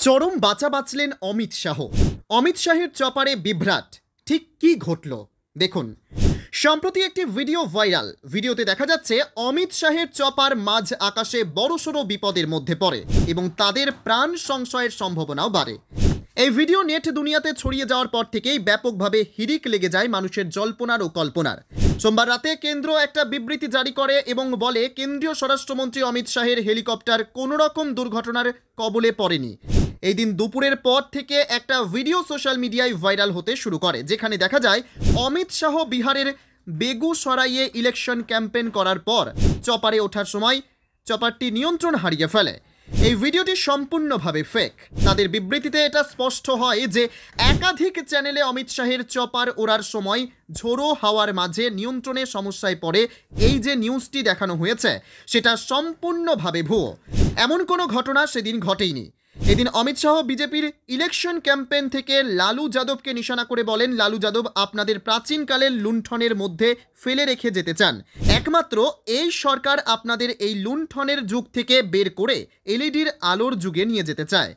চরম বাঁচা বাঁচলেন অমিত শাহ। অমিত শাহের চপারে বিভ্রাট। ঠিক কি ঘটল দেখুন। সম্প্রতি একটি ভিডিও ভাইরাল। ভিডিওতে দেখা যাচ্ছে অমিত শাহের চপার মাঝ আকাশে বড়সড় বিপদের মধ্যে পড়ে এবং তাদের প্রাণ সংশয়ের সম্ভাবনাও বাড়ে। এই ভিডিও নেট দুনিয়াতে ছড়িয়ে যাওয়ার পর থেকেই ব্যাপকভাবে হিড়িক লেগে যায় মানুষের জল্পনার ও কল্পনার। সোমবার রাতে কেন্দ্র একটা বিবৃতি জারি করে এবং বলে কেন্দ্রীয় স্বরাষ্ট্রমন্ত্রী অমিত শাহের হেলিকপ্টার কোনো রকম দুর্ঘটনার কবলে পড়েনি। এই দিন দুপুরের পর থেকে একটা ভিডিও সোশ্যাল মিডিয়ায় ভাইরাল হতে শুরু করে, যেখানে দেখা যায় অমিত শাহ বিহারের বেগুসরাইয়ে ইলেকশন ক্যাম্পেইন করার পর চপারে ওঠার সময় চপারটি নিয়ন্ত্রণ হারিয়ে ফেলে। এই ভিডিওটি সম্পূর্ণভাবে ফেক। তাদের বিবৃতিতে এটা স্পষ্ট হয় যে একাধিক চ্যানেলে অমিত শাহের চপার ওড়ার সময় ঝোড়ো হাওয়ার মাঝে নিয়ন্ত্রণের সমস্যায় পড়ে এই যে নিউজটি দেখানো হয়েছে সেটা সম্পূর্ণভাবে ভুয়ো। এমন কোনো ঘটনা সেদিন ঘটেইনি। এদিন অমিত শাহ বিজেপির ইলেকশন ক্যাম্পেইন থেকে লালু যাদবকে নিশানা করে বলেন, লালু যাদব আপনাদের প্রাচীনকালের লুণ্ঠনের মধ্যে ফেলে রেখে যেতে চান। একমাত্র এই সরকার আপনাদের এই লুণ্ঠনের যুগ থেকে বের করে এলইডির আলোর যুগে নিয়ে যেতে চায়।